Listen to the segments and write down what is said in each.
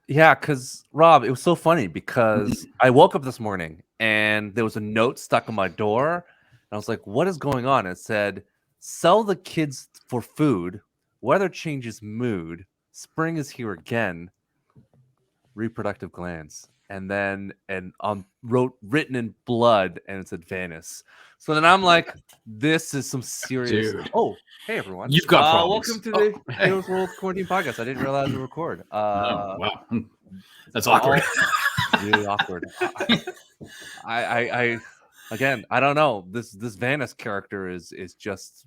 Yeah, because Rob, it was so funny because I woke up this morning and there was a note stuck on my door. And I was like, what is going on? It said, sell the kids for food. Weather changes mood. Spring is here again. Reproductive glands. And then written in blood, and it said Venice. So then I'm like, this is some serious. Dude. Oh, hey everyone. You've got problems. Welcome to Oh, the hey. Heroes World Quarantine Podcast. I didn't realize we record. Oh, wow. That's awkward. Really awkward. I again, I don't know. This Vanis character is just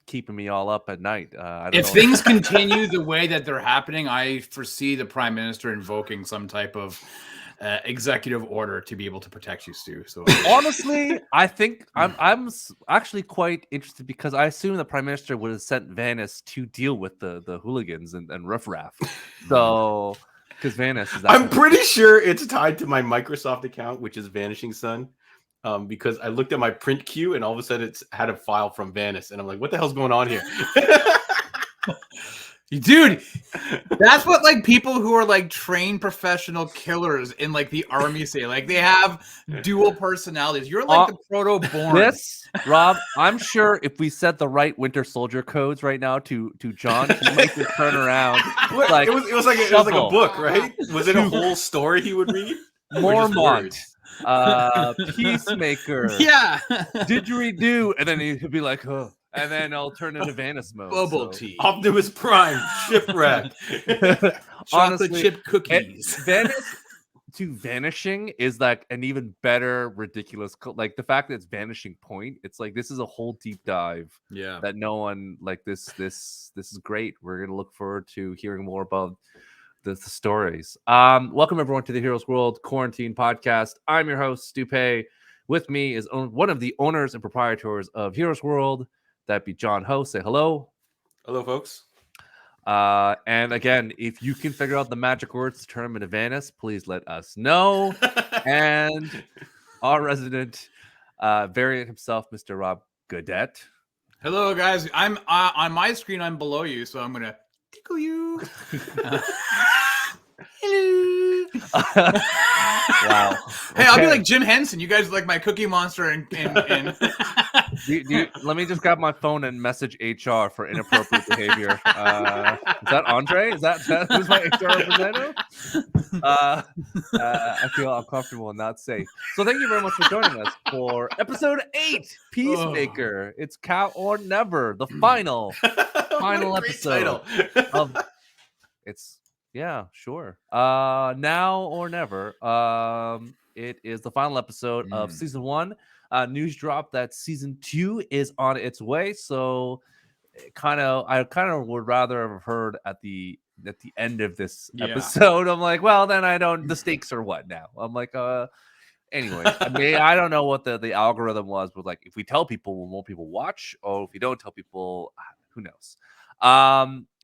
keeping me all up at night. I don't If know. things continue the way that they're happening, I foresee the Prime Minister invoking some type of executive order to be able to protect you, Stu. So honestly, I think I'm actually quite interested because I assume the Prime Minister would have sent Vanis to deal with the hooligans and riffraff. So because Vanis is I'm pretty sure it's tied to my Microsoft account, which is Vanishing Sun. Because I looked at my print queue and all of a sudden it's had a file from Vanis, and I'm like, what the hell's going on here? Dude, that's what like people who are like trained professional killers in like the army say. Like they have dual personalities. You're like the proto-born. This, Rob, I'm sure if we set the right Winter Soldier codes right now to John, he might just turn around. Like it was like a book, right? Was it a whole story he would read? Mormont. Peacemaker. Yeah. Didgeridoo. And then he'd be like, oh. And then I'll turn into Vanis mode. Bubble tea. Optimus Prime. Shipwreck. Chocolate chip cookies. Vanis to vanishing is like an even better ridiculous. Like the fact that it's vanishing point. It's like this is a whole deep dive. Yeah. That no one like this is great. We're gonna look forward to hearing more about the stories. Welcome everyone to the Heroes World Quarantine Podcast. I'm your host, Stu Pei. With me is one of the owners and proprietors of Heroes World. That'd be John Ho. Say hello. Hello, folks. And again, if you can figure out the magic words to turn him into Vanis, please let us know. And our resident variant himself, Mr. Rob Godet. Hello, guys. I'm on my screen. I'm below you, so I'm gonna tickle you. Hello. Wow. Hey, I'll be like Jim Henson. You guys are like my Cookie Monster and let me just grab my phone and message HR for inappropriate behavior. Is that Andre? Is that who's my HR representative? I feel uncomfortable and not safe. So thank you very much for joining us for episode 8, Peacemaker. Oh. It's Cow or Never, the final episode of it's. Yeah, sure. Now or never. It is the final episode of season 1. News drop that season 2 is on its way. So, I kind of would rather have heard at the end of this episode. I'm like, well, then I don't. The stakes are what now? I'm like, anyway. I mean, I don't know what the algorithm was, but like, if we tell people, will more people watch? Or if we don't tell people, who knows?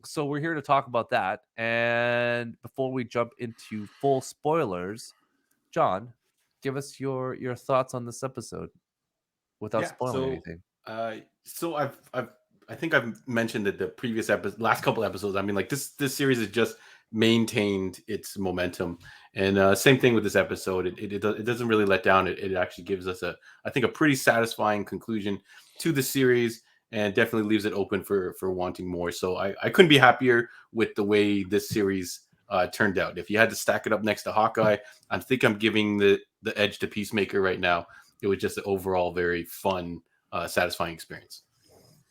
So we're here to talk about that. And before we jump into full spoilers, John, give us your thoughts on this episode without spoiling anything. So I think I've mentioned that the previous last couple episodes. I mean, like this series has just maintained its momentum, and same thing with this episode. It doesn't really let down. It actually gives us a pretty satisfying conclusion to the series. And definitely leaves it open for wanting more. So I couldn't be happier with the way this series turned out. If you had to stack it up next to Hawkeye, I think I'm giving the edge to Peacemaker right now. It was just an overall very fun, satisfying experience.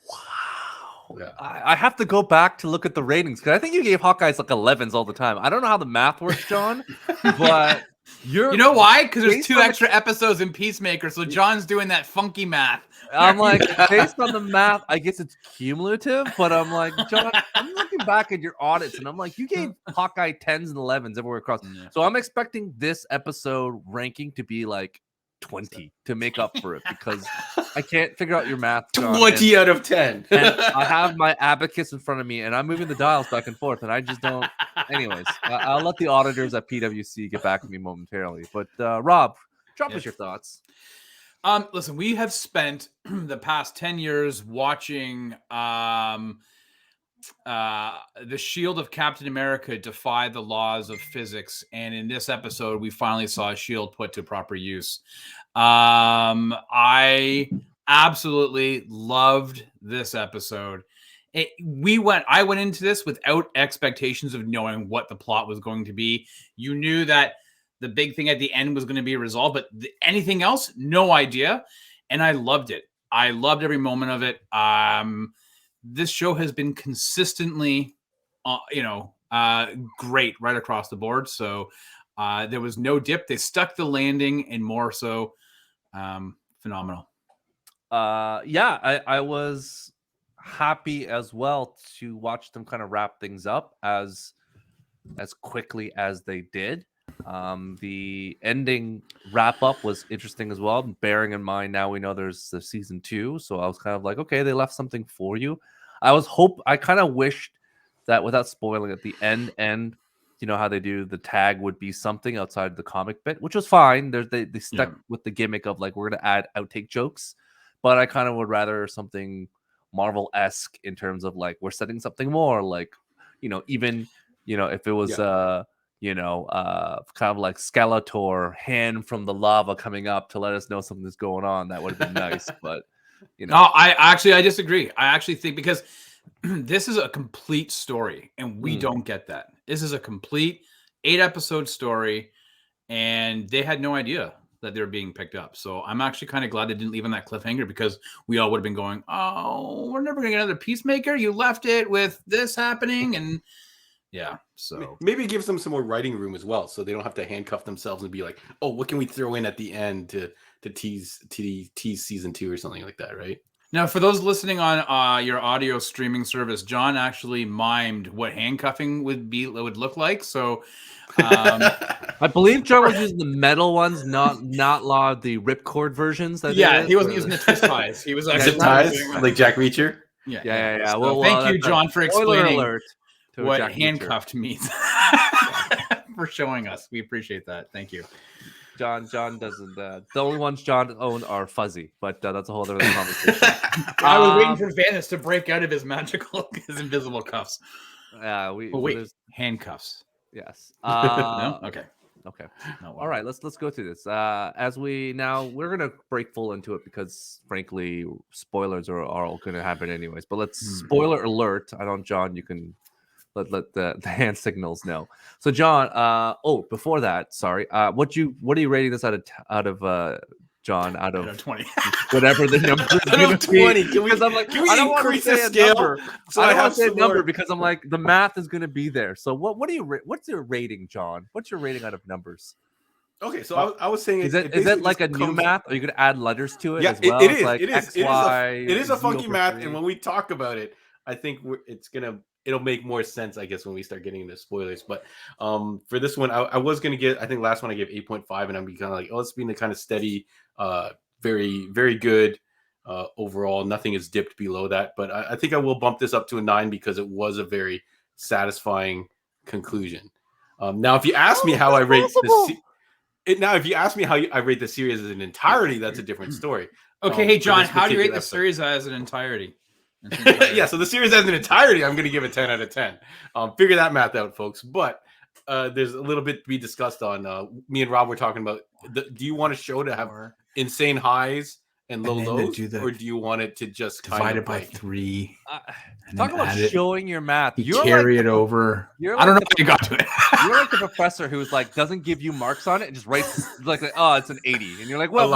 Wow. Yeah. I have to go back to look at the ratings because I think you gave Hawkeye's like 11s all the time. I don't know how the math works, John, but you know why? Because there's 2 extra episodes in Peacemaker, so John's doing that funky math. I'm like, based on the math, I guess it's cumulative, but I'm like, John, I'm looking back at your audits, and I'm like, you gave Hawkeye 10s and 11s everywhere across. Yeah. So I'm expecting this episode ranking to be like 20 to make up for it because I can't figure out your math, John. 20 out of 10. And I have my abacus in front of me, and I'm moving the dials back and forth, and I just don't. Anyways, I'll let the auditors at PwC get back to me momentarily. But Rob, drop us your thoughts. Listen, we have spent the past 10 years watching the shield of Captain America defied the laws of physics, and in this episode, we finally saw a shield put to proper use. I absolutely loved this episode. I went into this without expectations of knowing what the plot was going to be. You knew that the big thing at the end was going to be resolved, but anything else, no idea. And I loved it. I loved every moment of it. This show has been consistently, great right across the board. So there was no dip. They stuck the landing, and more so, phenomenal. I was happy as well to watch them kind of wrap things up as quickly as they did. The ending wrap up was interesting as well, bearing in mind now we know there's the season 2, so I was kind of like, okay, they left something for you. I kind of wished that, without spoiling, at the end, you know how they do, the tag would be something outside the comic bit, which was fine. They stuck with the gimmick of like, we're gonna add outtake jokes, but I kind of would rather something Marvel-esque in terms of like, we're setting something more, like, even if it was kind of like Skeletor hand from the lava coming up to let us know something's going on, that would have been nice. But no, I disagree. I actually think, because this is a complete story, and we don't get that. This is a complete 8-episode story, and they had no idea that they were being picked up. So I'm actually kind of glad they didn't leave on that cliffhanger, because we all would have been going, oh, we're never going to get another Peacemaker. You left it with this happening. And yeah, so maybe give them some more writing room as well, so they don't have to handcuff themselves and be like, oh, what can we throw in at the end to tease season 2 or something like that, right? Now, for those listening on your audio streaming service, John actually mimed what handcuffing would look like. So I believe John was using the metal ones, not a lot of the ripcord versions. He wasn't using the twist ties. He was actually zip ties, like Jack Reacher. Yeah. Well, thank you, John, for explaining what handcuffed means for showing us. We appreciate that. Thank you. John doesn't. The only ones John own are fuzzy, but that's a whole other conversation. I was waiting for Vanis to break out of his invisible cuffs. Handcuffs. Yes. No? Okay. No, all right. Let's go through this. We're gonna break full into it, because frankly, spoilers are all gonna happen anyways. But let's spoiler alert. I don't, John. You can let the hand signals know. So John, before that, sorry. What are you rating this out of John, out of 20? Whatever the number is going to be. 20. Because I'm like, can we I don't increase want to the say scale? a number. So I don't want to say a some number more. because I'm like, the math is going to be there. So what's your rating, John? What's your rating out of numbers? Okay, so I was saying, is it like a new math? Are you going to add letters to it? Yeah, as well? it is. Like it is. X, y, it is a funky 0 math, 3. and when we talk about it, I think it'll make more sense, I guess, when we start getting into spoilers. But for this one, I was gonna get, I think last one I gave 8.5, and I'm kind of like, it's been a kind of steady, very, very good overall. Nothing is dipped below that, but I think I will bump this up to a 9, because it was a very satisfying conclusion. Now, if you ask me how I rate if you ask me how I rate the series as an entirety, that's a different story. Okay, hey John, how do you rate the series as an entirety? Yeah, so the series as an entirety, I'm going to give it 10 out of 10. Figure that math out, folks. But there's a little bit to be discussed on. Me and Rob were talking about, do you want a show to have insane highs and low lows, or do you want it to just divide it by 3? Talk about showing your math. You carry it over. I don't know how you got to it. You're like the professor who's like doesn't give you marks on it and just writes like it's an 80, and you're like, well,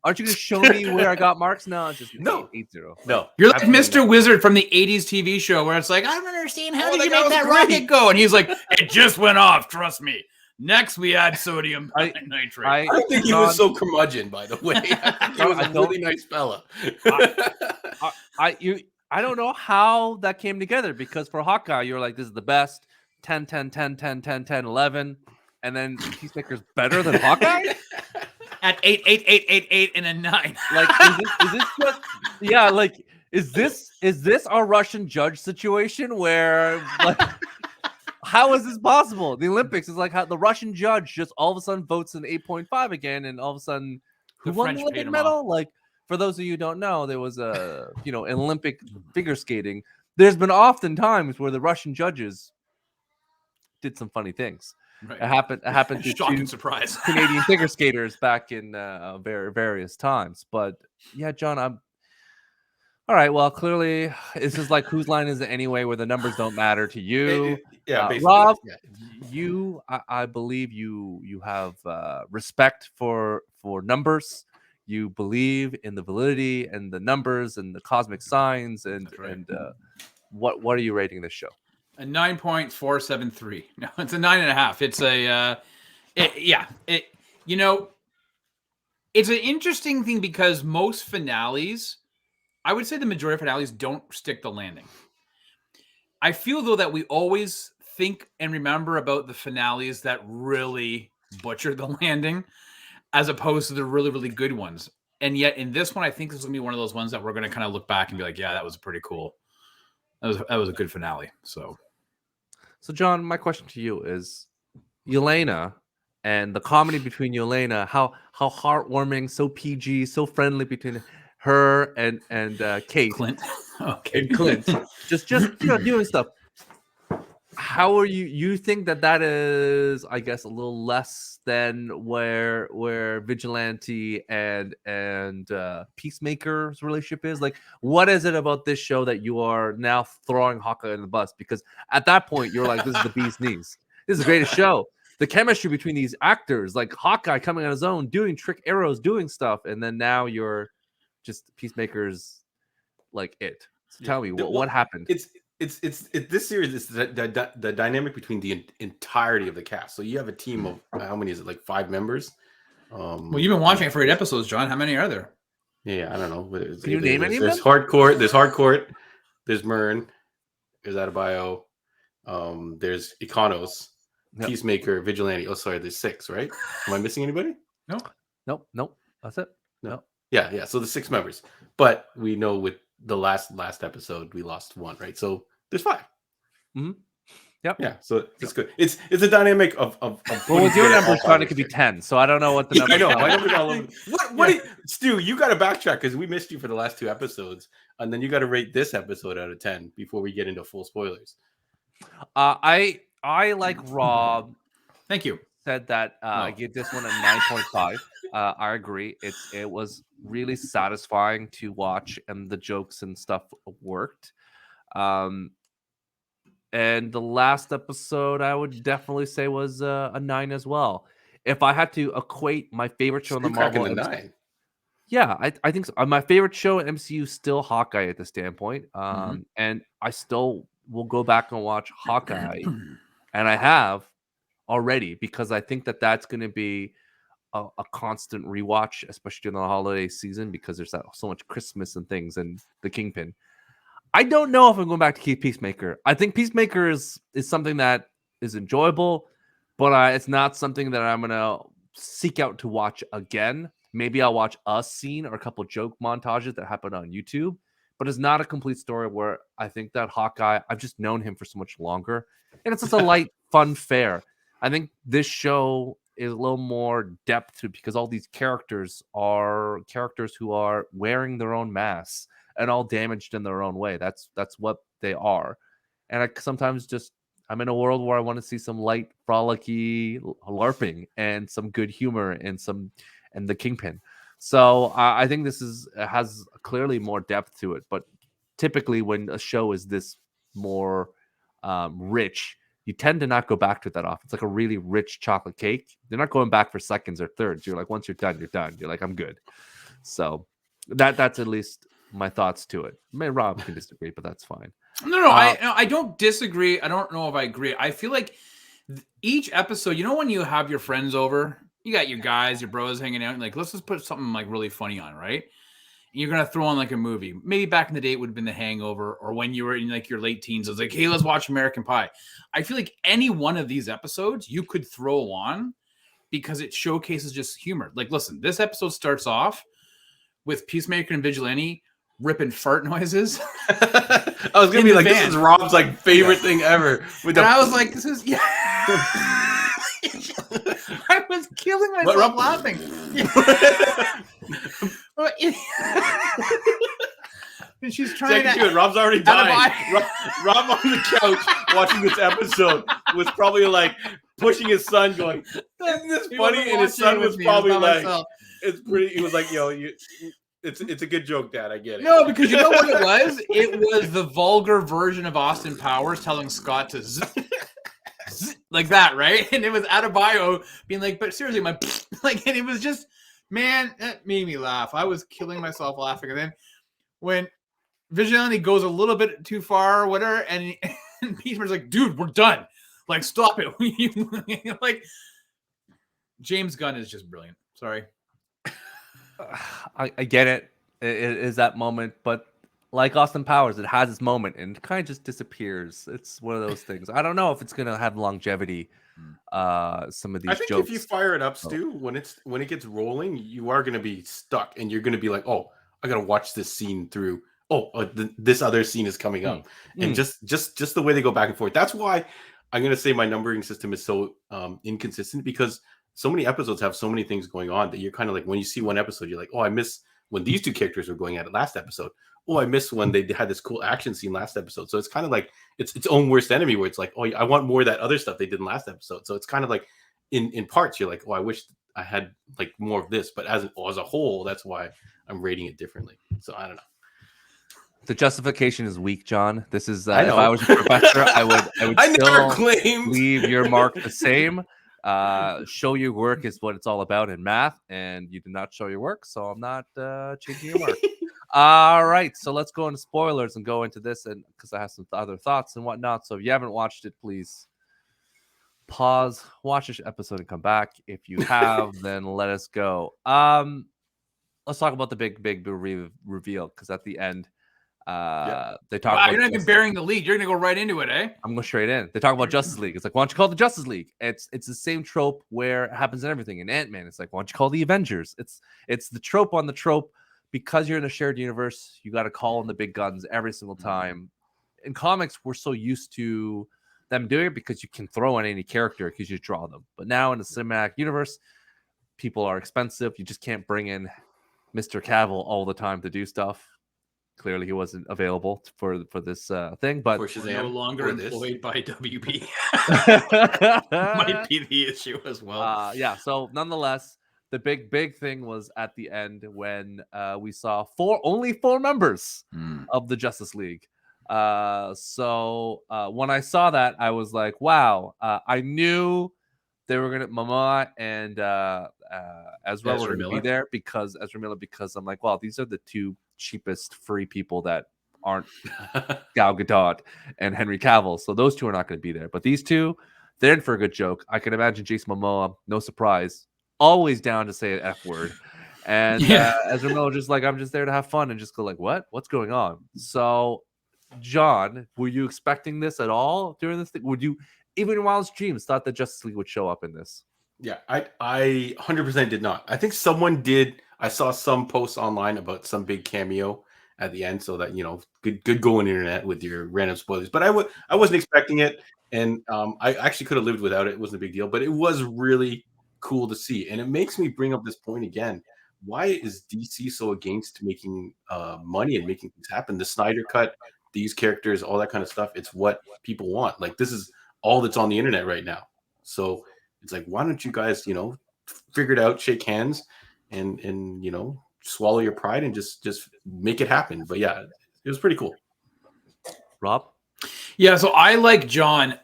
aren't you going to show me where I got marks? No, it's just 8-0. No, you're like Mr. Wizard from the 80s TV show, where it's like, I don't understand, how did you make that rocket go? And he's like, it just went off, trust me. Next, we add sodium nitrate. I don't think he was so curmudgeon, by the way. He was a really nice fella. I don't know how that came together, because for Hawkeye, you're like, this is the best. 10, 10, 10, 10, 10, 10, 11. And then Peacemaker's better than Hawkeye? At 8, 8, 8, 8, 8, and a 9. Like, is this just, like, is this our Russian judge situation where, like, how is this possible? The Olympics is like how the Russian judge just all of a sudden votes an 8.5 again, and all of a sudden, who won the Olympic medal? Like, for those of you who don't know, there was a an Olympic figure skating. there's been often times where the Russian judges did some funny things. Right. It happened to Shocking two surprise. Canadian figure skaters back in various times. But yeah, John, I'm all right. Well, clearly, this is like whose line is it anyway, where the numbers don't matter to you. Basically. Rob, Yeah. I believe you have respect for numbers. You believe in the validity and the numbers and the cosmic signs and Right. and what are you rating this show? A 9.473. No, it's a 9.5. It's a it's an interesting thing because most finales, I would say the majority of finales don't stick the landing. I feel though that we always think and remember about the finales that really butcher the landing as opposed to the really, really good ones. And yet in this one, I think this is gonna be one of those ones that we're gonna kind of look back and be like, yeah, that was pretty cool. That was a good finale. So John, my question to you is Yelena and the comedy between Yelena, how heartwarming, so PG, so friendly between her and Kate. Clint. Okay. And Clint. just doing stuff. How are you think that is, I guess, a little less than where Vigilante and Peacemaker's relationship is? Like, what is it about this show that you are now throwing Hawkeye in the bus? Because at that point you're like, this is the bee's knees. This is the greatest show. The chemistry between these actors, like Hawkeye coming on his own, doing trick arrows, doing stuff, and then now you're just Peacemaker's like it. So tell me what happened. This series is the dynamic between the entirety of the cast. So you have a team of how many is it? Like 5 members. Well, you've been watching it for 8 episodes, John. How many are there? Yeah, I don't know. Can you name any of them? There's Hardcourt. There's Myrn. There's Adebayo. There's Econos. Yep. Peacemaker, Vigilante. Oh, sorry. There's 6, right? Am I missing anybody? Nope. That's it. No. Yeah. So the 6 members, but we know with the last episode we lost 1, right? So there's 5. Mm-hmm. Yep. Yeah. So it's good. It's a dynamic of well, with your numbers, John, it could be 10. So I don't know what the number. I know. My numbers all over. What? Stu, you got to backtrack because we missed you for the last 2 episodes, and then you got to rate this episode out of 10 before we get into full spoilers. I like Rob. Thank you. Said that I give this one a 9.5. I agree. It was really satisfying to watch, and the jokes and stuff worked. And the last episode, I would definitely say was a 9 as well. If I had to equate my favorite show in the Marvel, 9. Yeah, I think so. My favorite show in MCU is still Hawkeye at this standpoint. And I still will go back and watch Hawkeye, and I have already because I think that's going to be a constant rewatch, especially during the holiday season because there's so much Christmas and things and the Kingpin. I don't know if I'm going back to keep Peacemaker. I think Peacemaker is something that is enjoyable, but it's not something that I'm going to seek out to watch again. Maybe I'll watch a scene or a couple joke montages that happen on YouTube, but it's not a complete story where I think that Hawkeye, I've just known him for so much longer. And it's just a light, fun fare. I think this show is a little more depth to it because all these characters are characters who are wearing their own masks and all damaged in their own way. That's what they are. And I sometimes I'm in a world where I want to see some light, frolicky LARPing and some good humor and the Kingpin. So I think this has clearly more depth to it. But typically when a show is this more rich, you tend to not go back to that often. It's like a really rich chocolate cake. You're not going back for seconds or thirds. You're like, once you're done, you're done. You're like, I'm good. So that's at least my thoughts to it. Maybe Rob can disagree, but that's fine. No, I don't disagree. I don't know if I agree. I feel like each episode, when you have your friends over, you got your guys, your bros hanging out, and like, let's just put something like really funny on, right? And you're gonna throw on like a movie. Maybe back in the day it would have been The Hangover, or when you were in like your late teens, it was like, hey, let's watch American Pie. I feel like any one of these episodes you could throw on because it showcases just humor. Like, listen, this episode starts off with Peacemaker and Vigilante ripping fart noises. I was gonna be like, this is Rob's like favorite thing ever. I was like, this is I was killing myself laughing. and she's trying Second to it, Rob's already dying. Rob on the couch watching this episode was probably like pushing his son, going, "Isn't this funny?" And his son was probably like, "It's pretty." He was like, "Yo, it's a good joke, Dad. I get it." No, because you know what it was? It was the vulgar version of Austin Powers telling Scott to like that, right? And it was Adebayo being like, "But seriously, my like," and it was just, man, that made me laugh. I was killing myself laughing. And then when Vigilante goes a little bit too far or whatever, and Peacemaker's like, "Dude, we're done. Like, stop it." Like, James Gunn is just brilliant. Sorry. I get it. It is that moment, but like Austin Powers, it has its moment and it kind of just disappears. It's one of those things. I don't know if it's gonna have longevity. Some of these. I think jokes. if you fire it up, Stu, when it gets rolling, you are gonna be stuck, and you're gonna be like, "Oh, I gotta watch this scene through. This other scene is coming up," and just the way they go back and forth. That's why I'm gonna say my numbering system is so inconsistent, because so many episodes have so many things going on that you're kind of like, when you see one episode, you're like, "Oh, I miss when these two characters were going at it last episode. Oh, I miss when they had this cool action scene last episode." So it's kind of like it's its own worst enemy, where it's like, "Oh, I want more of that other stuff they did in last episode." So it's kind of like in parts, you're like, "Oh, I wish I had like more of this," but as a whole, that's why I'm rating it differently. So I don't know. The justification is weak, John. This is if I know. I was a professor, I would I still never claimed. leave your mark the same. Show your work is what it's all about in math, and you did not show your work, so I'm not changing your mark. All right, so let's go into spoilers and go into this, and because I have some other thoughts and whatnot. So if you haven't watched it, please pause, watch this episode, and come back. If you have, then let us go. Let's talk about the big reveal, because at the end, they talk. Wow, about you're not even burying the lead. You're gonna go right into it, eh? I'm going straight in. They talk about Justice League. It's like, why don't you call it the Justice League? It's the same trope where it happens in everything. In Ant-Man, it's like, why don't you call the Avengers? It's the trope on the trope. Because you're in a shared universe, you got to call in the big guns every single time. In comics, we're so used to them doing it because you can throw in any character because you draw them. But now in the cinematic universe, people are expensive. You just can't bring in Mr. Cavill all the time to do stuff. Clearly, he wasn't available for this thing, but no longer employed by WB. Might be the issue as well. Yeah. So nonetheless, the big thing was at the end when we saw only four members of the Justice League. So when I saw that, I was like, wow. I knew they were gonna Mama and Ezra were gonna be there because I'm like, wow, these are the two cheapest free people that aren't Gal Gadot and Henry Cavill. So those two are not going to be there. But these two, they're in for a good joke. I can imagine Jason Momoa, no surprise, always down to say an F word. And Ezra Miller just like, I'm just there to have fun and just go like, what's going on? So, John, were you expecting this at all during this thing? Would you, even in wildest dreams, thought that Justice League would show up in this? Yeah, I 100% did not. I think someone did. I saw some posts online about some big cameo at the end, so that, you know, good go on the internet with your random spoilers. But I wasn't expecting it, and I actually could have lived without it. It wasn't a big deal, but it was really cool to see, and it makes me bring up this point again. Why is DC so against making money and making things happen? The Snyder Cut, these characters, all that kind of stuff. It's what people want. Like, this is all that's on the internet right now. So it's like, why don't you guys, you know, figure it out, shake hands, and you know, swallow your pride and just make it happen. But yeah, it was pretty cool. Rob? Yeah, so I like John.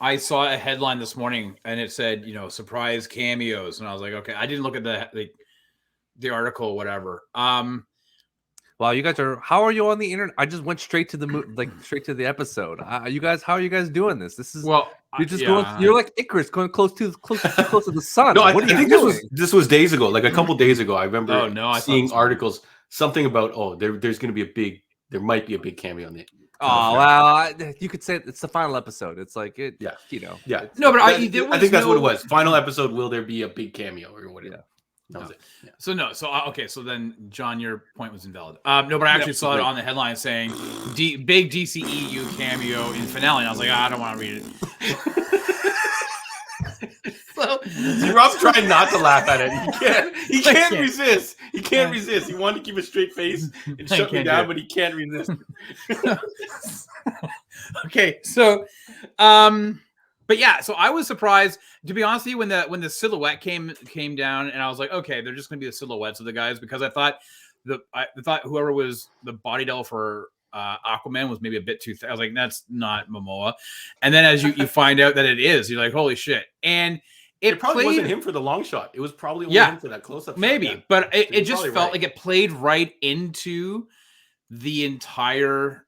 I saw a headline this morning and it said, you know, surprise cameos, and I was like, okay, I didn't look at the article or whatever. Wow, you guys how are you on the internet? I just went straight to the straight to the episode. You guys, how are you guys doing this? This is you're just going. You're like Icarus, going close to the sun. No, I think this was days ago, like a couple days ago. I remember seeing articles, something about there's going to be there might be a big cameo on it. Oh well, you could say it's the final episode. It's like it, you know. Yeah, no, but I think that's what it was. Final episode. Will there be a big cameo or whatever? Yeah. That was it. Yeah. Okay. So then, John, your point was invalid. No, but I actually saw it on the headline saying big DCEU cameo in finale. And I was like, I don't want to read it. See, Rob's trying not to laugh at it. He can't resist. He can't resist. He wanted to keep a straight face and shut me down, but he can't resist. Okay, so, but yeah, so I was surprised, to be honest with you, when the silhouette came down, and I was like, okay, they're just gonna be the silhouettes of the guys, because I thought whoever was the body double for Aquaman was maybe a bit too I was like, that's not Momoa. And then as you find out that it is, you're like, holy shit. And it probably played, wasn't him for the long shot. It was probably only him for that close-up maybe shot, yeah. But it just felt right. like it played right into the entire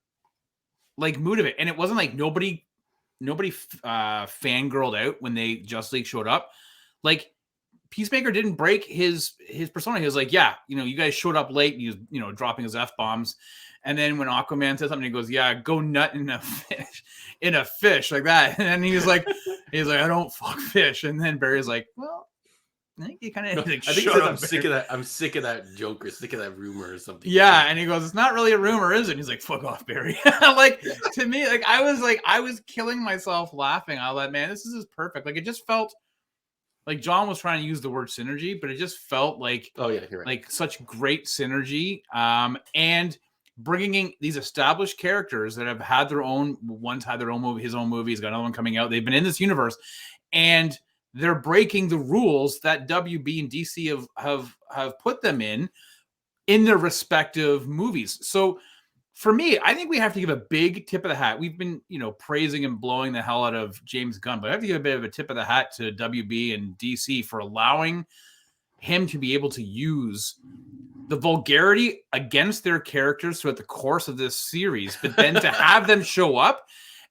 like mood of it. And it wasn't like nobody fangirled out when they Just League showed up. Like, Peacemaker didn't break his persona. He was like, yeah, you guys showed up late. And he was, dropping his F-bombs. And then when Aquaman says something, he goes, yeah, go nut in a fish like that. And then he's like, I don't fuck fish. And then Barry's like, well, I think he kind of I think he says, I'm sick of that. I'm sick of that joke or sick of that rumor or something. Yeah, and he goes, it's not really a rumor, is it? And he's like, fuck off, Barry. Like, to me, I was killing myself laughing. I was like, man, this is perfect. Like, it just felt like John was trying to use the word synergy, but it just felt like, oh yeah, you're right. Like such great synergy. And bringing in these established characters that have had their own, one's had their own movie, his own movie, he's got another one coming out. They've been in this universe, and they're breaking the rules that WB and DC have put them in their respective movies. So for me, I think we have to give a big tip of the hat. We've been, praising and blowing the hell out of James Gunn, but I have to give a bit of a tip of the hat to WB and DC for allowing him to be able to use the vulgarity against their characters throughout the course of this series, but then to have them show up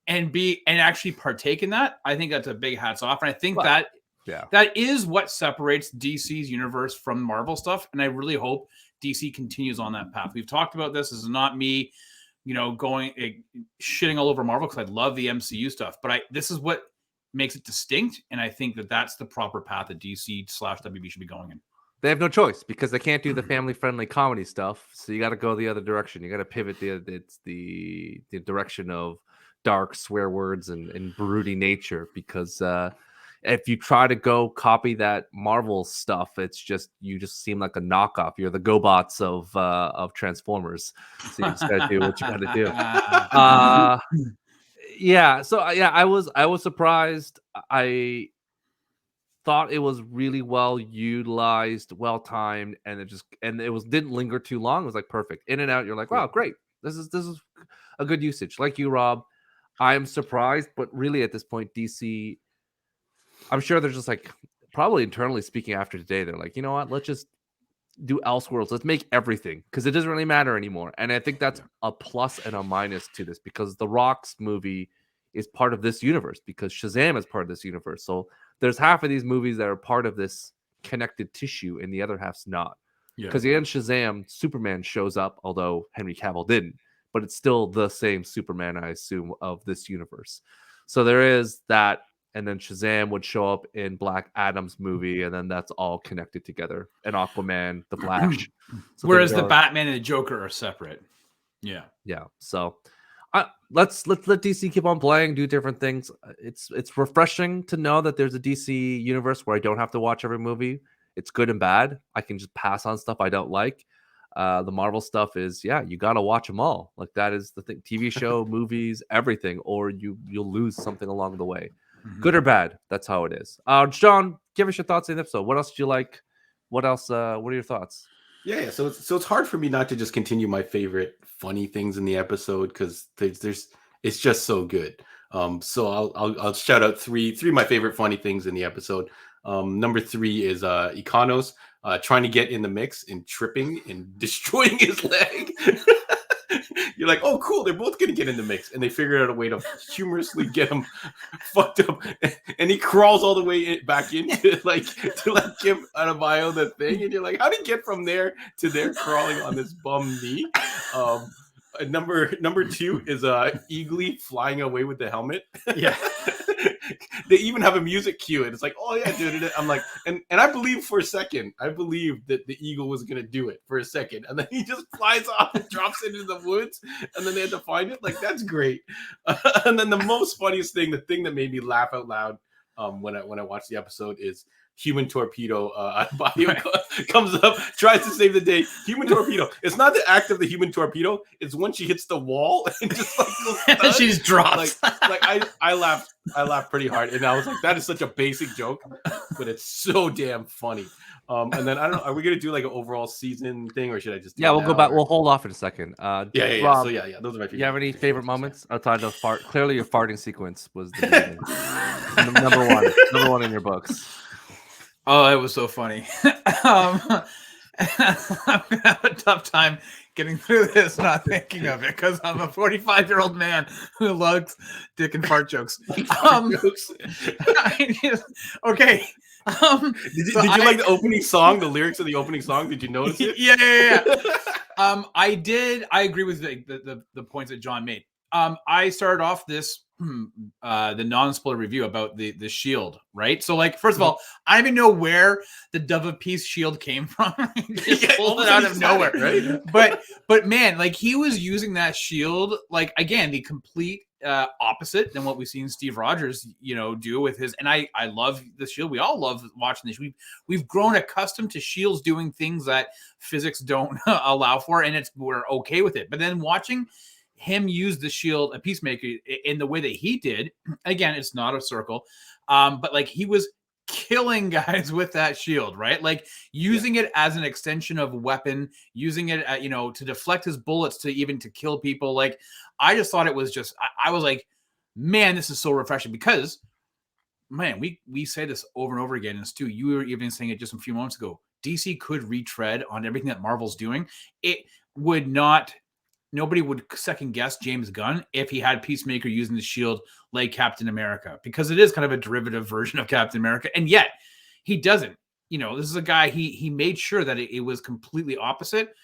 and actually partake in that, I think that's a big hats off. And I think that is what separates DC's universe from Marvel stuff. And I really hope DC continues on that path. We've talked about this. This is not me, going shitting all over Marvel, because I love the MCU stuff, but this is what makes it distinct. And I think that that's the proper path that DC/WB should be going in. They have no choice, because they can't do the family-friendly comedy stuff. So you got to go the other direction. You got to pivot the direction of dark swear words and broody nature, because if you try to go copy that Marvel stuff, you just seem like a knockoff. You're the GoBots of Transformers. So you just got to do what you got to do. I was surprised. I thought it was really well utilized, well timed, and it didn't linger too long. It was like perfect, in and out. You're like, wow, great. This is a good usage. Like you, Rob, I am surprised, but really at this point, DC, I'm sure they're just like, probably internally speaking after today, they're like, you know what? Let's just do Elseworlds. Let's make everything, because it doesn't really matter anymore. And I think that's a plus and a minus to this, because The Rock's movie is part of this universe, because Shazam is part of this universe. So there's half of these movies that are part of this connected tissue, and the other half's not. Because in Shazam, Superman shows up, although Henry Cavill didn't, but it's still the same Superman, I assume, of this universe. So there is that. And then Shazam would show up in Black Adam's movie, and then that's all connected together. And Aquaman, the Flash. So whereas the Batman and the Joker are separate. Yeah. So let's let DC keep on playing, do different things. It's refreshing to know that there's a DC universe where I don't have to watch every movie. It's good and bad. I can just pass on stuff I don't like. The Marvel stuff is, you got to watch them all. Like, that is the thing. TV show, movies, everything, or you'll lose something along the way. Good or bad, that's how it is. John, give us your thoughts on the episode. What else did you like? What else? What are your thoughts? Yeah. So it's hard for me not to just continue my favorite funny things in the episode, because it's just so good. So I'll shout out three of my favorite funny things in the episode. Number 3 is Ikanos trying to get in the mix and tripping and destroying his leg. You're like, oh, cool, they're both gonna get in the mix, and they figured out a way to humorously get him fucked up, and he crawls all the way back in to give Adebayo the thing, and you're like, how did he get from there to there crawling on this bum knee? Number 2 is Eagly flying away with the helmet. Yeah. They even have a music cue, and it's like, oh yeah, dude. I'm like, and I believe for a second, that the eagle was gonna do it for a second, and then he just flies off and drops it into the woods, and then they had to find it. Like, that's great. And then the most funniest thing, the thing that made me laugh out loud, when I watched the episode is Human Torpedo comes up, tries to save the day. Human Torpedo. It's not the act of the Human Torpedo. It's when she hits the wall and just like goes she just drops. I laughed pretty hard, and I was like, that is such a basic joke, but it's so damn funny. And then I don't know, are we gonna do like an overall season thing, or should I just do we'll go back. We'll hold off in a second. Rob, so yeah, those are my favorite. You have any favorite moments outside of fart? Clearly, your farting sequence was the number one in your books. Oh, it was so funny. I'm gonna have a tough time getting through this, not thinking of it, because I'm a 45-year-old man who loves dick and fart jokes. Okay. Did you like the opening song, the lyrics of the opening song? Did you notice it? Yeah. I did. I agree with the points that John made. I started off this the non-spoiler review about the shield, right? So, like, first of all, I don't even know where the Dove of Peace shield came from. Just pulled it out of nowhere, right? But man, like, he was using that shield, like, again, the complete opposite than what we've seen Steve Rogers, do with his. And I love the shield. We all love watching this. We've grown accustomed to shields doing things that physics don't allow for, and we're okay with it. But then watching him use the shield, a Peacemaker, in the way that he did, again, it's not a circle, but like, he was killing guys with that shield, right? Like, using it as an extension of weapon, using it to deflect his bullets, to kill people. Like, I just thought it was just, I was like, man, this is so refreshing, because, man, we say this over and over again, and Stu, you were even saying it just a few moments ago, DC could retread on everything that Marvel's doing. It would not. Nobody would second guess James Gunn if he had Peacemaker using the shield like Captain America, because it is kind of a derivative version of Captain America. And yet he doesn't, this is a guy, he made sure that it was completely opposite,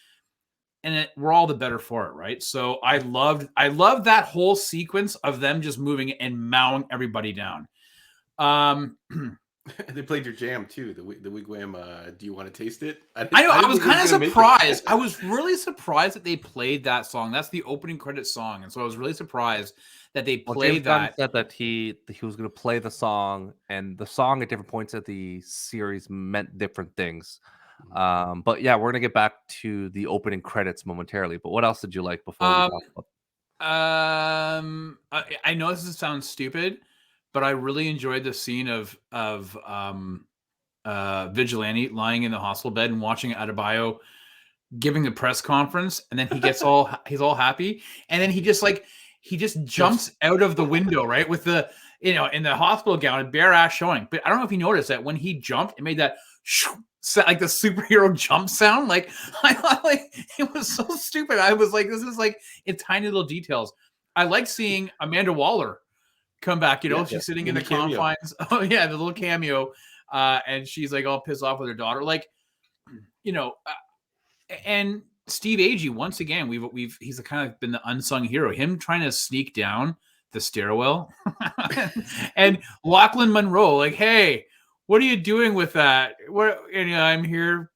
and we're all the better for it. Right. So I loved that whole sequence of them just moving and mowing everybody down. They played your jam too, the wigwam. Do you want to taste it? I know. I was kind of surprised. I was really surprised that they played that song. That's the opening credit song, and so I was really surprised that they played that. Said that he was going to play the song, and the song at different points of the series meant different things. But yeah, we're gonna get back to the opening credits momentarily. But what else did you like before we talk about? I know this sounds stupid, but I really enjoyed the scene of Vigilante lying in the hospital bed and watching Adebayo giving a press conference, and then he's all happy, and then he just jumps out of the window, right, with the in the hospital gown and bare ass showing. But I don't know if you noticed that when he jumped, it made that like the superhero jump sound. Like, I thought, like, it was so stupid. I was like, this is like in tiny little details. I like seeing Amanda Waller come back, she's sitting in the confines. Oh yeah, the little cameo, and she's like all pissed off with her daughter, like, and Steve Agee, once again, he's kind of been the unsung hero. Him trying to sneak down the stairwell, and Lachlan Monroe, like, hey, what are you doing with that? I'm here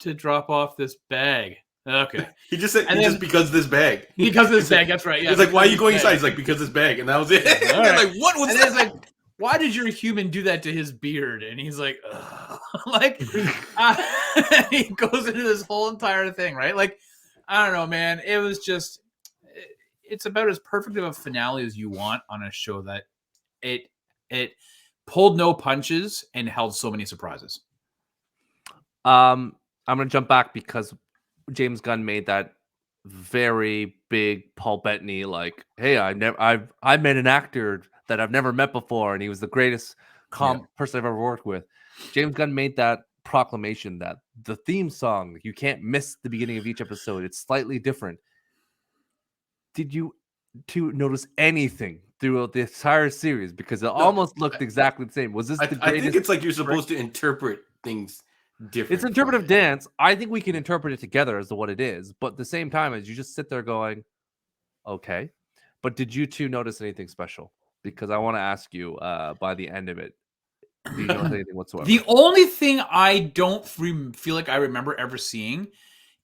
to drop off this bag. Okay. He just said, just because this bag. Because this bag, that's right. Yeah. He's like, why are you going inside? He's like, because this bag. And that was it. Right. Like, what was that? Like, why did your human do that to his beard? And he's like, like, he goes into this whole entire thing, right? Like, I don't know, man. It was just, it's about as perfect of a finale as you want on a show that it pulled no punches and held so many surprises. I'm going to jump back because James Gunn made that very big Paul Bettany, like, hey, I met an actor that I've never met before, and he was the greatest person I've ever worked with. James Gunn made that proclamation that the theme song, you can't miss the beginning of each episode. It's slightly different. Did you notice anything throughout the entire series? Because it almost looked exactly the same. Was this the greatest? I think it's like you're supposed to interpret things different. It's interpretive dance. I think we can interpret it together as to what it is, but at the same time, as you just sit there going, okay. But did you two notice anything special? Because I want to ask you by the end of it, do you notice anything whatsoever? The only thing I don't feel like I remember ever seeing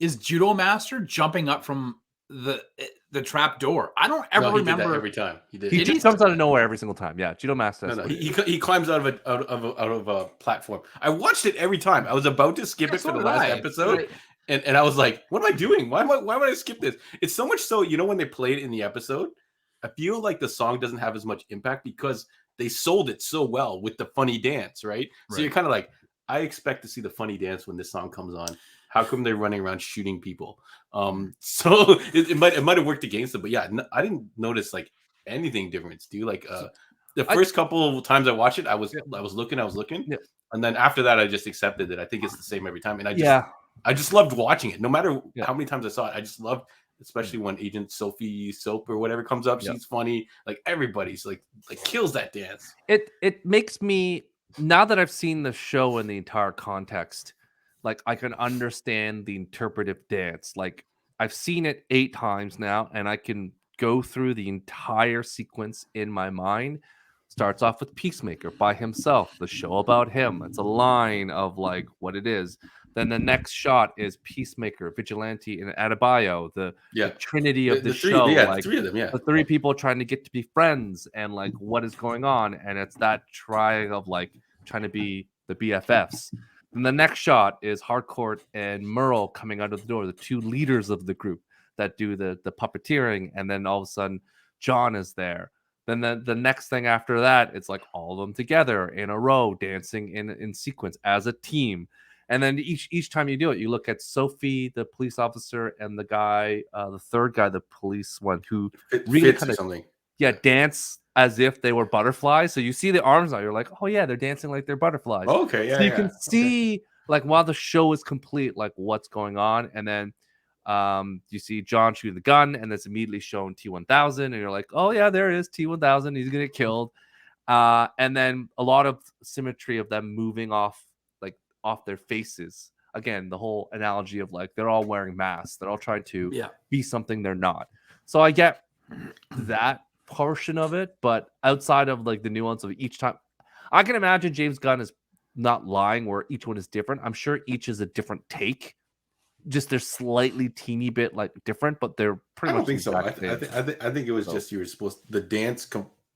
is Judo Master jumping up from the trap door. I don't ever No, he did remember that every time. He did. He Did he? just comes out of nowhere every single time. Yeah, Cheeto Mask. No, he climbs out of a platform. I watched it every time. I was about to skip Yeah, it for so the did last I. episode, and I was like, "What am I doing? Why would I skip this?" It's so much so, you know, when they played it in the episode, I feel like the song doesn't have as much impact because they sold it so well with the funny dance, right? So you're kind of like, I expect to see the funny dance when this song comes on. How come they're running around shooting people? So it might have worked against them, but yeah, I didn't notice like anything different, dude. Like the first couple of times I watched it, I was looking, Yeah. and then after that, I just accepted it. I think it's the same every time, and I just loved watching it. No matter how many times I saw it, I just loved, especially when Agent Sophie Soap or whatever comes up. She's funny. Like everybody's like kills that dance. It makes me, now that I've seen the show in the entire context, like I can understand the interpretive dance. Like I've seen it 8 times now, and I can go through the entire sequence in my mind. Starts off with Peacemaker by himself, the show about him. It's a line of like what it is. Then the next shot is Peacemaker, Vigilante, and Adebayo, the trinity of the show. The 3 of them, the 3 people trying to get to be friends, and like what is going on, and it's that triangle of like trying to be the BFFs. And the next shot is Hardcourt and Merle coming out of the door, the 2 leaders of the group that do the puppeteering, and then all of a sudden John is there. Then the next thing after that, it's like all of them together in a row, dancing in sequence as a team. And then each time you do it, you look at Sophie, the police officer, and the guy, the third guy, the police one, who really kind of something. dance as if they were butterflies. So you see the arms now, you're like, oh yeah, they're dancing like they're butterflies. Oh, okay, yeah. So you can see like while the show is complete, like what's going on, and then you see John shooting the gun, and it's immediately shown T-1000, and you're like, oh yeah, there it is, T-1000. He's gonna get killed. And then a lot of symmetry of them moving off their faces. Again, the whole analogy of like they're all wearing masks, they're all trying to be something they're not. So I get that portion of it, but outside of like the nuance of each time, I can imagine James Gunn is not lying where each one is different. I'm sure each is a different take. Just they're slightly teeny bit like different, but they're pretty much. I don't think so. I think it was just you were supposed the dance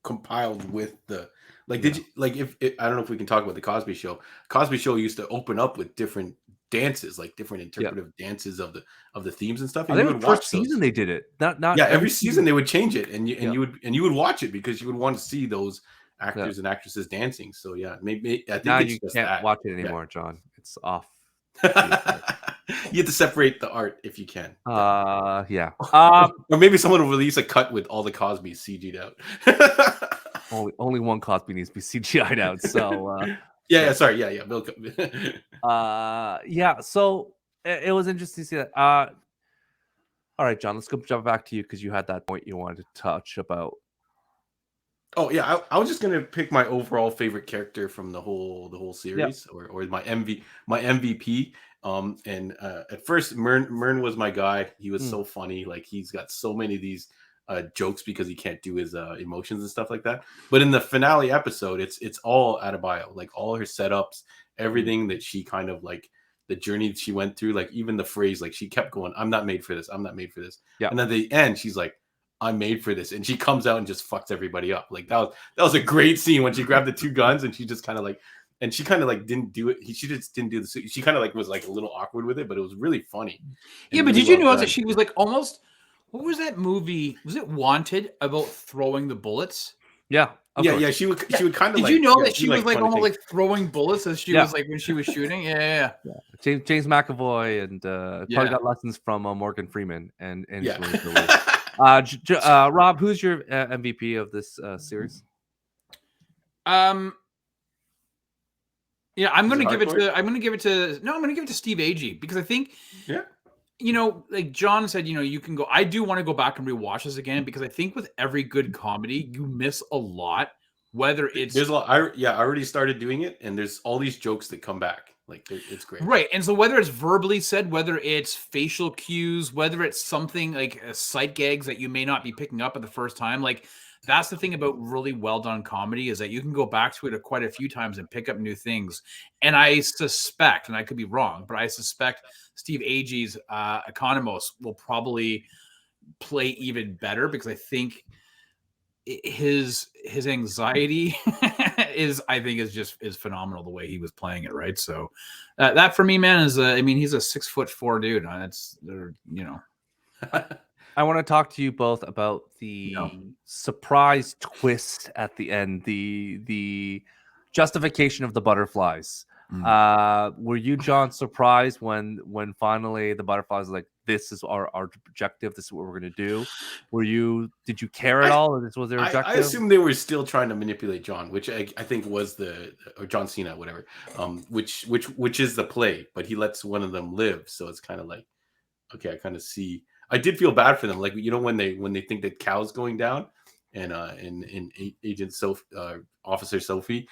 compiled with the like. Did you like if I don't know if we can talk about the Cosby Show. Cosby Show used to open up with different dances, like different interpretive dances of the themes and stuff. And I think the first season they did it. Not every season they would change it, and you would watch it because you would want to see those actors and actresses dancing. So yeah, maybe I think now it's you just can't that. watch it anymore, John. It's off. You have to separate the art if you can. Yeah. Or maybe someone will release a cut with all the Cosby's CG'd out. only one Cosby needs to be CGI'd out. So sorry, Bill. So it was interesting to see that. All right, John, let's jump back to you because you had that point you wanted to touch about. Oh yeah, I was just gonna pick my overall favorite character from the whole series, or my MVP. At first, Mern was my guy. He was so funny. Like he's got so many of these jokes because he can't do his emotions and stuff like that. But in the finale episode, it's all Adebayo. Like all her setups, everything that she kind of like the journey that she went through. Like even the phrase, like she kept going, "I'm not made for this. I'm not made for this." Yeah. And at the end, she's like, I'm made for this, and she comes out and just fucks everybody up. Like that was a great scene when she grabbed the 2 guns and she just kind of like, and she kind of like didn't do it. She just didn't do the. She kind of like was like a little awkward with it, but it was really funny. Yeah, but did you notice that she was like almost? What was that movie? Was it Wanted about throwing the bullets? Yeah, yeah. She would kind of. Did you know that she was like almost like throwing bullets as she was like when she was shooting? Yeah. James McAvoy and probably got lessons from Morgan Freeman and Rob, who's your MVP of this series? I'm going to give it to Steve Agee because I think like John said, you can go. I do want to go back and rewatch this again because I think with every good comedy, you miss a lot. Whether it's there's a lot. I already started doing it, and there's all these jokes that come back. Like it's great, right? And so whether it's verbally said, whether it's facial cues, whether it's something like sight gags that you may not be picking up at the first time, like that's the thing about really well done comedy is that you can go back to it quite a few times and pick up new things. And I suspect, and I could be wrong, but I suspect Steve Agee's Economos will probably play even better because I think his anxiety is phenomenal the way he was playing it, right? So that for me, man, is I mean, he's a 6'4" dude. That's I want to talk to you both about the surprise twist at the end, the justification of the butterflies. Were you, John, surprised when finally the butterflies like, this is our objective, this is what we're going to do? Did you care at all, or this was their objective? I assume they were still trying to manipulate John, which I think was or John Cena, whatever, which is the play, but he lets one of them live. So it's kind of like, okay, I kind of see. I did feel bad for them, like, you know, when they think that Cal's going down, and Agent Officer Sophie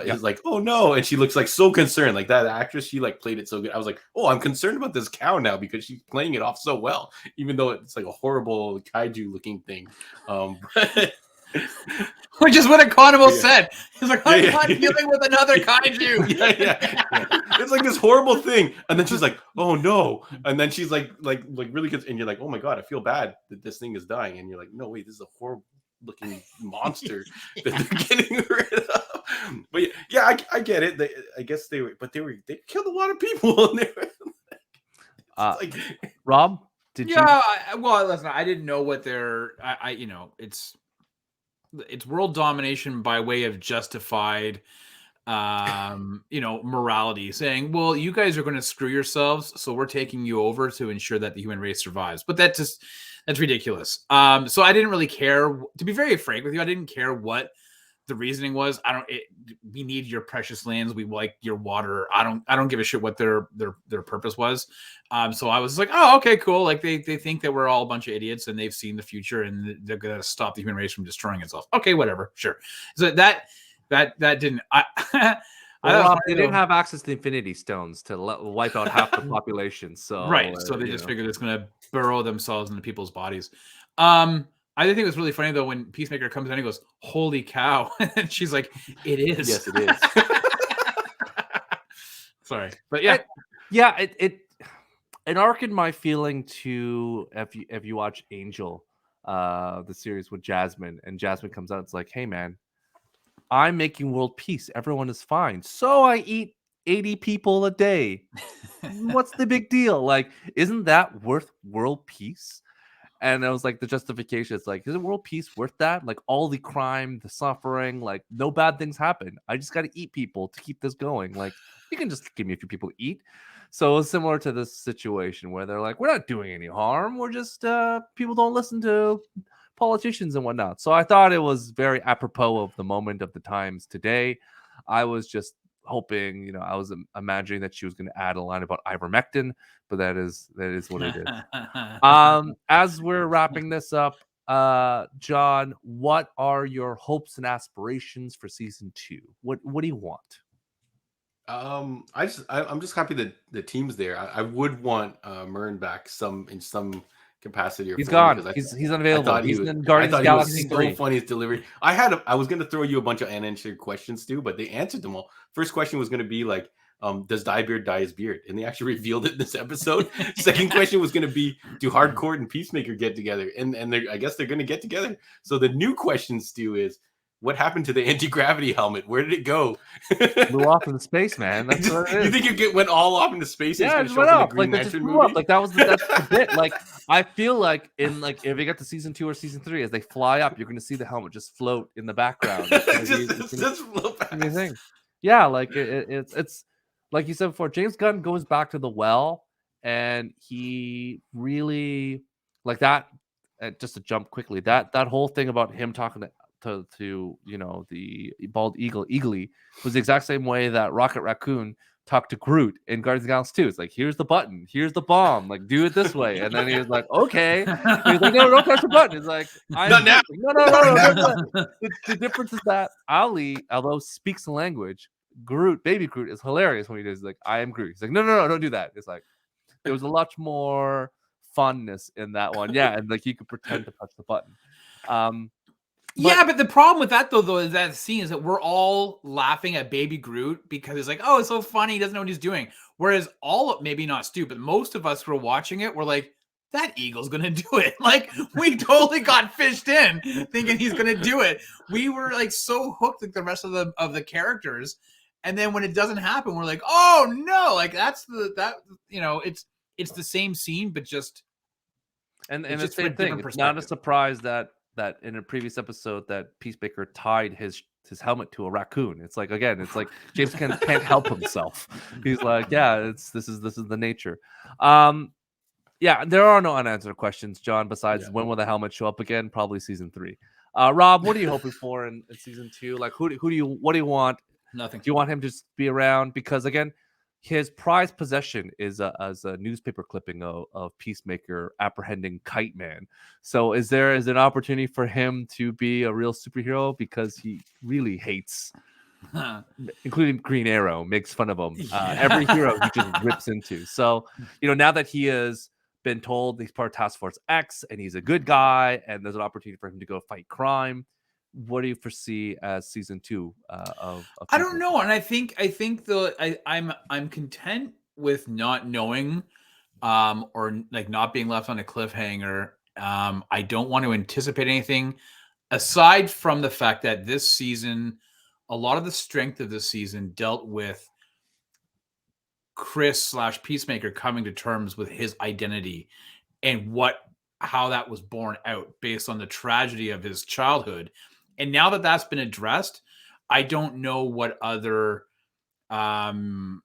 is like, oh no, and she looks like so concerned, like that actress, she like played it so good. I was like, oh, I'm concerned about this cow now because she's playing it off so well, even though it's like a horrible kaiju looking thing. Which is what Economos said. He's like, I'm not dealing with another kaiju. It's like this horrible thing, and then she's like, oh no, and then she's like really good, and you're like, oh my god, I feel bad that this thing is dying, and you're like, no wait, this is a horrible looking monster that they're getting rid of. But yeah, I get it. I guess they killed a lot of people, and they were like, Rob, did you? Well, listen, I didn't know what it's world domination by way of justified morality, saying, well, you guys are going to screw yourselves, so we're taking you over to ensure that the human race survives. But that's ridiculous. So I didn't really care, to be very frank with you. I didn't care what the reasoning was. We need your precious lands, we like your water. I don't give a shit what their purpose was. So I was like, oh, okay, cool. Like they think that we're all a bunch of idiots and they've seen the future and they're gonna stop the human race from destroying itself. Okay, whatever, sure. So that didn't. They didn't have access to Infinity Stones to wipe out half the population. So right, so they just figured it's gonna burrow themselves into people's bodies. I think it was really funny though when Peacemaker comes in and he goes, "Holy cow!" and she's like, "It is." Yes, it is. Sorry, but yeah, it arced my feeling to if you watch Angel, the series with Jasmine, and Jasmine comes out, it's like, "Hey man, I'm making world peace. Everyone is fine. So I eat 80 people a day. What's the big deal? Like, isn't that worth world peace?" And I was like, the justification is like, is world peace worth that? Like all the crime, the suffering, like no bad things happen. I just got to eat people to keep this going. Like, you can just give me a few people to eat. So it's similar to this situation where they're like, we're not doing any harm. We're just, people don't listen to politicians and whatnot. So I thought it was very apropos of the moment of the times today. I was just hoping, I was imagining that she was going to add a line about ivermectin, but that is what it is. As we're wrapping this up, John, what are your hopes and aspirations for season 2? What do you want? I'm just happy that the team's there. I would want Mern back in some capacity. He's gone. He's unavailable. He's in Guardians of the Galaxy 3. So funny his delivery. I was going to throw you a bunch of unanswered questions too, but they answered them all. First question was going to be like, does Diebeard dye his beard? And they actually revealed it in this episode. Second question was going to be, do Hardcore and Peacemaker get together? And I guess they're going to get together. So the new question, Stu, is, what happened to the anti-gravity helmet? Where did it go? Flew off into space, man. That's what it is. You think it went all off into space? Yeah, it went up. Like, that's the bit. Like, I feel like if you get to season 2 or season 3, as they fly up, you're going to see the helmet just float in the background. just float past. Yeah, like it's like you said before. James Gunn goes back to the well, and he really like that. Just to jump quickly, that whole thing about him talking to the bald eagly was the exact same way that Rocket Raccoon talked to Groot in Guardians of the Galaxy 2. It's like, here's the button, here's the bomb, like do it this way. And then he was like, okay. He's like, no, don't press the button. He's like, not now. No. The difference is that Ali, although speaks the language, baby Groot is hilarious when he does like, I am Groot. He's like, no, don't do that. It's like there was a lot more funness in that one. Yeah, and like he could pretend to touch the button. But the problem with that though is that scene is that we're all laughing at Baby Groot because it's like, oh, it's so funny, he doesn't know what he's doing. Whereas maybe not Stu, but most of us who are watching it, we're like, that eagle's going to do it. Like, we totally got fished in thinking he's going to do it. We were like so hooked like the rest of the characters. And then when it doesn't happen, we're like, oh no, like it's the same scene, but just, and the same thing. It's not a surprise that in a previous episode that Peacemaker tied his helmet to a raccoon. It's like, again, it's like James can't help himself. He's like, yeah, this is the nature. Yeah, there are no unanswered questions, John, besides when will the helmet show up again? Probably season 3. Rob, what are you hoping for in season 2? Like, what do you want? Nothing. Do you want him to just be around? Because again, his prized possession is as a newspaper clipping of Peacemaker apprehending Kite Man. So is there an opportunity for him to be a real superhero? Because he really hates, including Green Arrow, makes fun of him. Every hero he just rips into. So, now that he has been told he's part of Task Force X and he's a good guy and there's an opportunity for him to go fight crime, what do you foresee as season 2 of I don't know, and I think I'm content with not knowing, or like not being left on a cliffhanger. I don't want to anticipate anything aside from the fact that this season, a lot of the strength of this season dealt with Chris / Peacemaker coming to terms with his identity and how that was born out based on the tragedy of his childhood. And now that that's been addressed, I don't know what other, I don't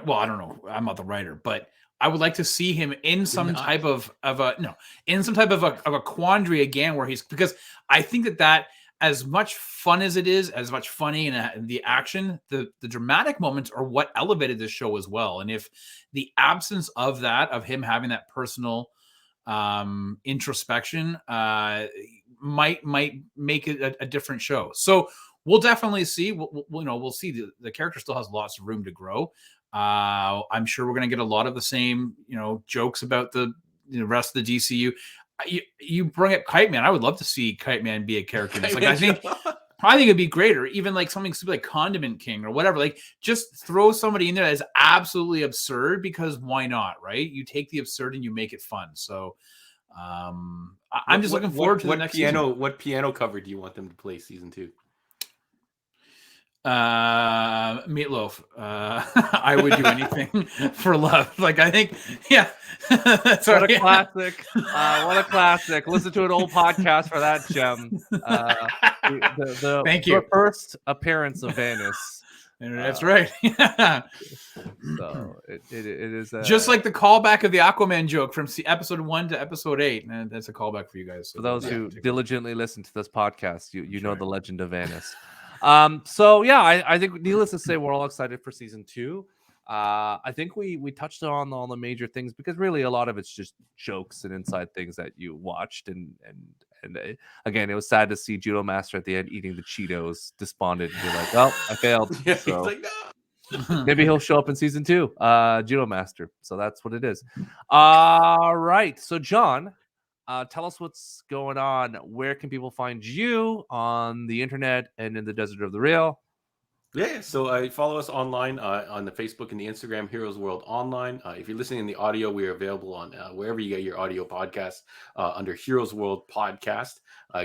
know. I'm not the writer, but I would like to see him in some type of a quandary again, where because I think that as much fun as it is, as much funny and the action, the dramatic moments are what elevated this show as well. And if the absence of that, of him having that personal introspection, might make it a different show. So we'll definitely see. We'll see. The character still has lots of room to grow. I'm sure we're going to get a lot of the same, jokes about the rest of the DCU. You bring up Kite Man. I would love to see Kite Man be a character. It's like, I think it'd be great, or even like something stupid like Condiment King or whatever. Like, just throw somebody in there that is absolutely absurd, because why not, right? You take the absurd and you make it fun. So I'm just looking forward to the next season. What piano cover do you want them to play season 2? Meatloaf. I would do anything for love. Like, I think, yeah. What a classic. What a classic. Listen to an old podcast for that gem. Thank you. The first appearance of Venice. That's right. So it is just like the callback of the Aquaman joke from episode 1 to episode 8. And that's a callback for you guys. So for those who diligently listen to this podcast, you know the legend of Venice. So yeah, I think needless to say, we're all excited for season 2. I think we touched on all the major things, because really a lot of it's just jokes and inside things that you watched, and again, it was sad to see Judo Master at the end eating the Cheetos, despondent, and be like, "Oh, I failed." Yeah, so he's like, no. maybe he'll show up in season 2, Judo Master. So that's what it is. All right, so John, tell us what's going on. Where can people find you on the internet and in the desert of the real? Yeah, so follow us online on the Facebook and the Instagram, Heroes World Online. If you're listening in the audio, we are available on wherever you get your audio podcasts under Heroes World Podcast.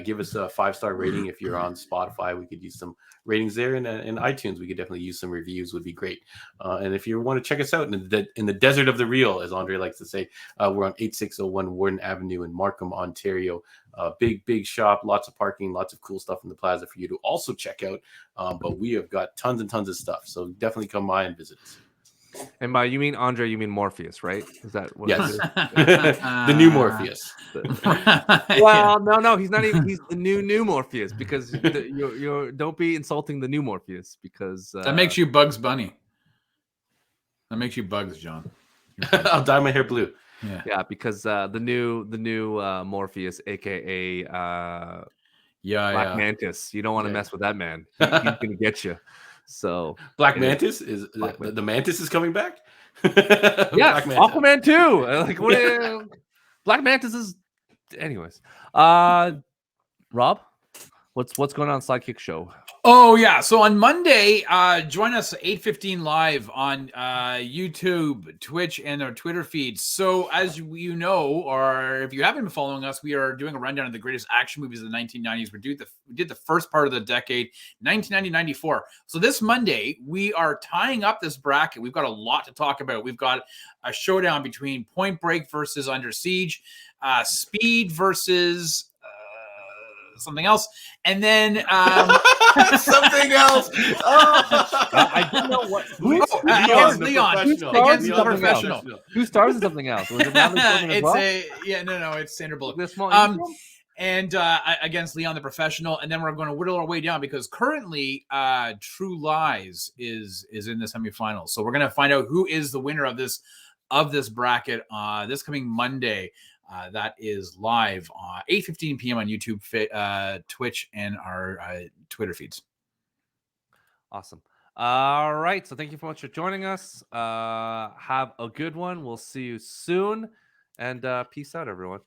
Give us a 5-star rating if you're on Spotify. We could use some ratings there, and iTunes we could definitely use some reviews. Would be great. And if you want to check us out in the desert of the real, as Andre likes to say, we're on 8601 Warden Avenue in Markham, Ontario. Big shop, lots of parking, lots of cool stuff in the plaza for you to also check out. But we have got tons and tons of stuff, so definitely come by and visit us. And by you mean Andre, you mean Morpheus, right? Is that what yes? It is? The new Morpheus. Well, no, he's not even. He's the new Morpheus, because you don't be insulting the new Morpheus, because that makes you Bugs Bunny. That makes you Bugs, John. I'll dye my hair blue. Yeah, because the new Morpheus, aka Black Mantis, you don't want to mess with that man. He's gonna get you. So Black Mantis is the Mantis is coming back. Yeah, Aquaman too. Like, what? Black Mantis is. Anyways, Rob, What's going on, Sidekick Show? Oh yeah, so on Monday, join us 8:15 live on YouTube, Twitch, and our Twitter feeds. So as you know, or if you haven't been following us, we are doing a rundown of the greatest action movies of the 1990s. We did the first part of the decade, 1990-94. So this Monday, we are tying up this bracket. We've got a lot to talk about. We've got a showdown between Point Break versus Under Siege, Speed versus something else, and then something else. I didn't know what. Leon against the professional. Who stars in something else? Was it Natalie Portman as well? No, it's Sandra Bullock. And against Leon the Professional, and then we're going to whittle our way down because currently True Lies is in the semifinals. So we're going to find out who is the winner of this bracket this coming Monday. That is live 8:15 p.m. on YouTube, Twitch, and our Twitter feeds. Awesome. All right. So thank you so much for joining us. Have a good one. We'll see you soon. And peace out, everyone.